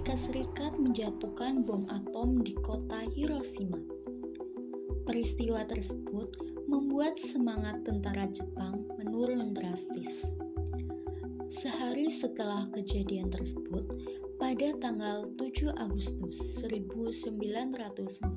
Amerika Serikat menjatuhkan bom atom di kota Hiroshima. Peristiwa tersebut membuat semangat tentara Jepang menurun drastis. Sehari setelah kejadian tersebut, pada tanggal 7 Agustus 1945,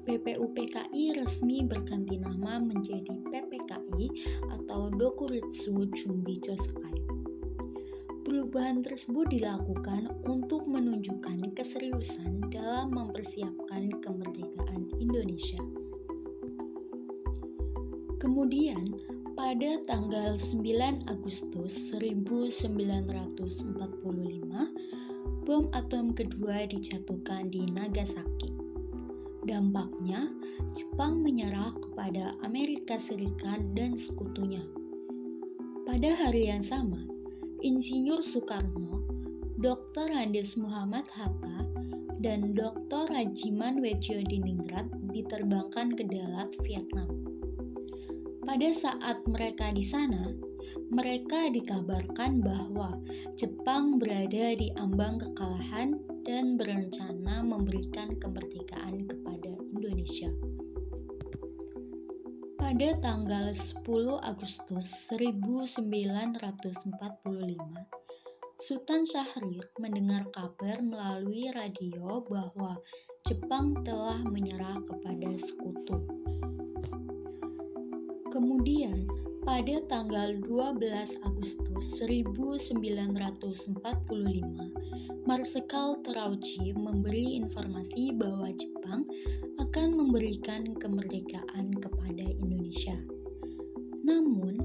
BPUPKI resmi berganti nama menjadi PPKI atau Dokuritsu Chunbi Chosakai. Perubahan tersebut dilakukan untuk menunjukkan keseriusan dalam mempersiapkan kemerdekaan Indonesia. Kemudian, pada tanggal 9 Agustus 1945, bom atom kedua dijatuhkan di Nagasaki. Dampaknya, Jepang menyerah kepada Amerika Serikat dan sekutunya. Pada hari yang sama, Insinyur Soekarno, Dr. Andes Muhammad Hatta, dan Dr. Rajiman Weddiodiningrat diterbangkan ke Dalat, Vietnam. Pada saat mereka di sana, mereka dikabarkan bahwa Jepang berada di ambang kekalahan dan berencana memberikan kemerdekaan kepada Indonesia. Pada tanggal 10 Agustus 1945, Sultan Syahrir mendengar kabar melalui radio bahwa Jepang telah menyerah kepada sekutu. Kemudian, pada tanggal 12 Agustus 1945, Marsekal Terauchi memberi informasi bahwa Jepang akan memberikan kemerdekaan kepada Indonesia. Namun,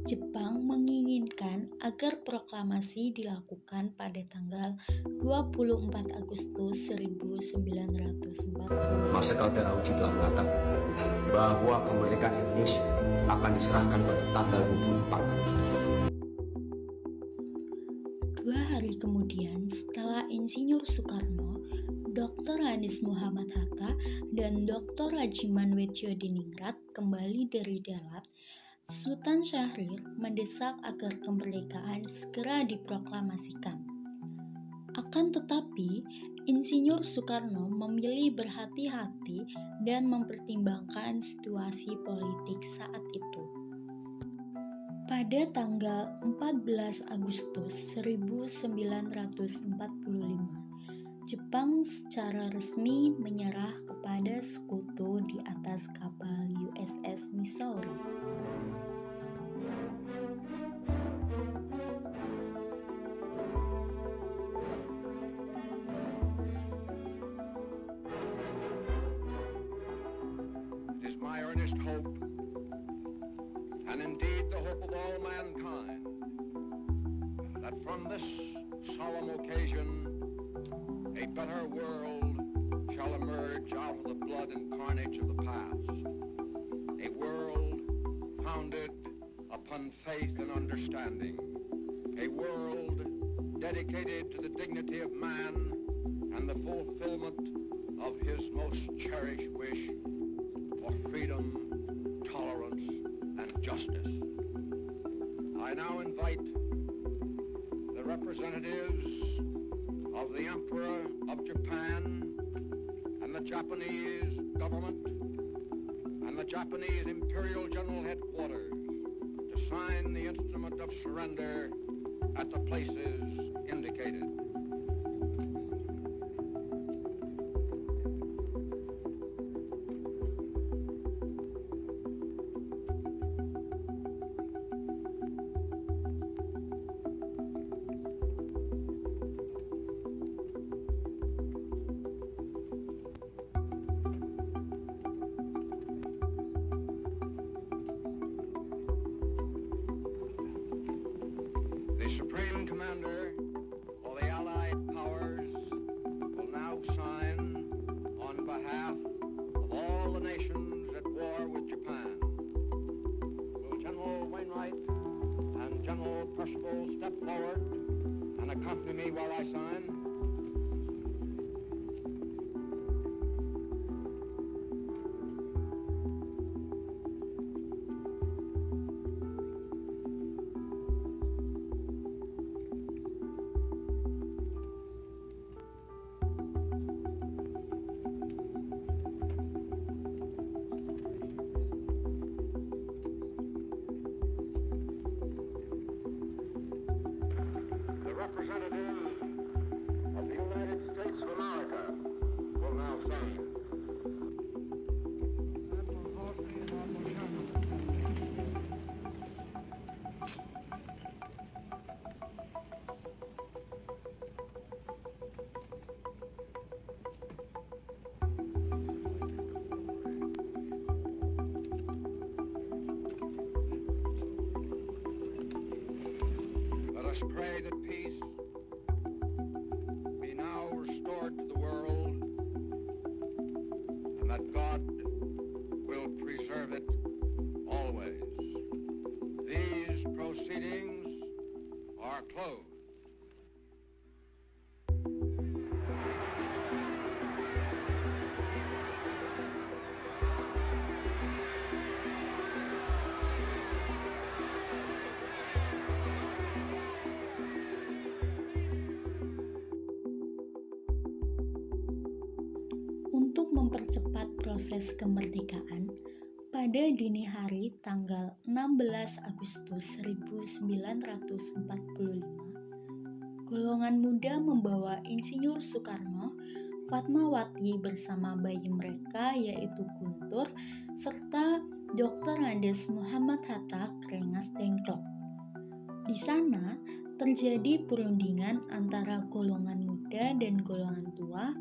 Jepang menginginkan agar proklamasi dilakukan pada tanggal 24 Agustus 1945. Marsekal Terauchi telah mengatakan bahwa kemerdekaan Indonesia akan diserahkan pada tanggal 24 Agustus. 2 hari kemudian, setelah Insinyur Soekarno, Dr. Andes Muhammad Hatta, dan Dr. Rajiman Weddiodiningrat kembali dari Dalat, Sultan Syahrir mendesak agar kemerdekaan segera diproklamasikan. Akan tetapi, Insinyur Soekarno memilih berhati-hati dan mempertimbangkan situasi politik saat itu. Pada tanggal 14 Agustus 1945, Jepang secara resmi menyerah kepada sekutu di atas kapal USS Missouri. It is my earnest hope, and indeed the hope of all mankind, that from this solemn occasion a better world shall emerge out of the blood and carnage of the past. A world founded upon faith and understanding. A world dedicated to the dignity of man and the fulfillment of his most cherished wish for freedom, tolerance, and justice. I now invite the representatives of the Emperor of Japan and the Japanese government and the Japanese Imperial General Headquarters to sign the instrument of surrender at the places indicated. The Supreme Commander of the Allied Powers will now sign on behalf of all the nations at war with Japan. Will General Wainwright and General Percival step forward and accompany me while I sign? us pray that peace be now restored to the world and that God will preserve it always. These proceedings are closed. Untuk mempercepat proses kemerdekaan, pada dini hari tanggal 16 Agustus 1945, golongan muda membawa Insinyur Soekarno, Fatmawati bersama bayi mereka yaitu Guntur, serta Dr. Andes Muhammad Hatta ke Rengas Dengklok. Di sana terjadi perundingan antara golongan muda dan golongan tua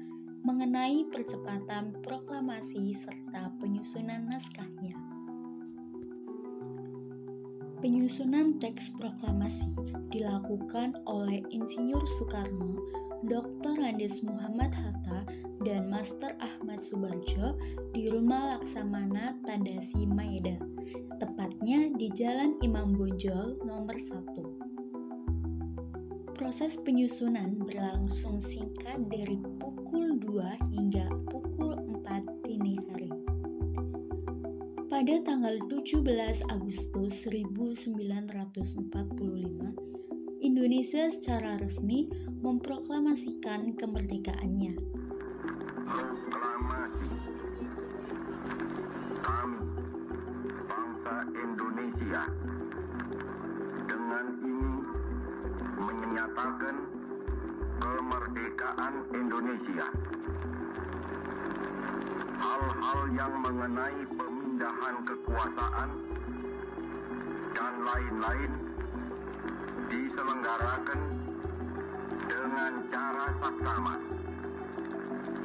mengenai percepatan proklamasi serta penyusunan naskahnya. Penyusunan teks proklamasi dilakukan oleh Insinyur Soekarno, Dr. Andes Muhammad Hatta, dan Master Ahmad Subarjo di Rumah Laksamana Tandasi Maeda, tepatnya di Jalan Imam Bonjol nomor 1. Proses penyusunan berlangsung singkat dari pukul 2 hingga pukul 4 dini hari. Pada tanggal 17 Agustus 1945, Indonesia secara resmi memproklamasikan kemerdekaannya. Proklamasi. Kami, bangsa Indonesia, dengan ini menyatakan kemerdekaan Indonesia. Hal-hal yang mengenai pemindahan kekuasaan dan lain-lain diselenggarakan dengan cara saksama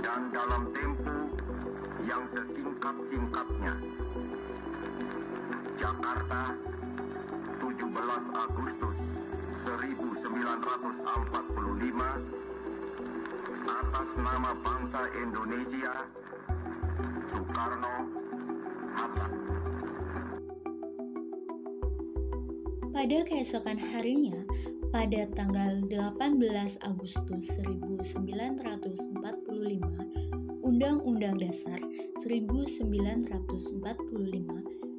dan dalam tempo yang sesingkat-singkatnya. Jakarta, 17 Agustus 1945, atas nama bangsa Indonesia, Soekarno Hatta. Pada keesokan harinya, pada tanggal 18 Agustus 1945, Undang-Undang Dasar 1945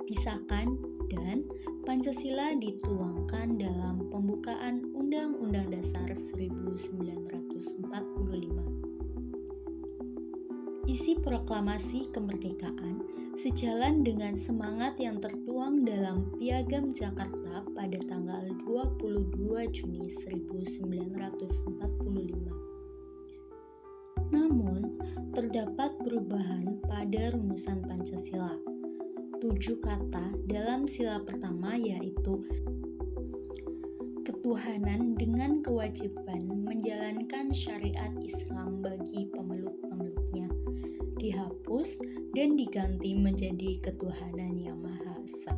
disahkan dan Pancasila dituangkan dalam pembukaan Undang-Undang Dasar 1945. Isi proklamasi kemerdekaan sejalan dengan semangat yang tertuang dalam Piagam Jakarta pada tanggal 22 Juni 1945. Namun, terdapat perubahan pada rumusan Pancasila. 7 kata dalam sila pertama yaitu ketuhanan dengan kewajiban menjalankan syariat Islam bagi pemeluk-pemeluknya dihapus dan diganti menjadi ketuhanan yang Maha Esa.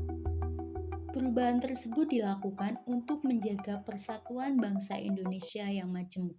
Perubahan tersebut dilakukan untuk menjaga persatuan bangsa Indonesia yang majemuk.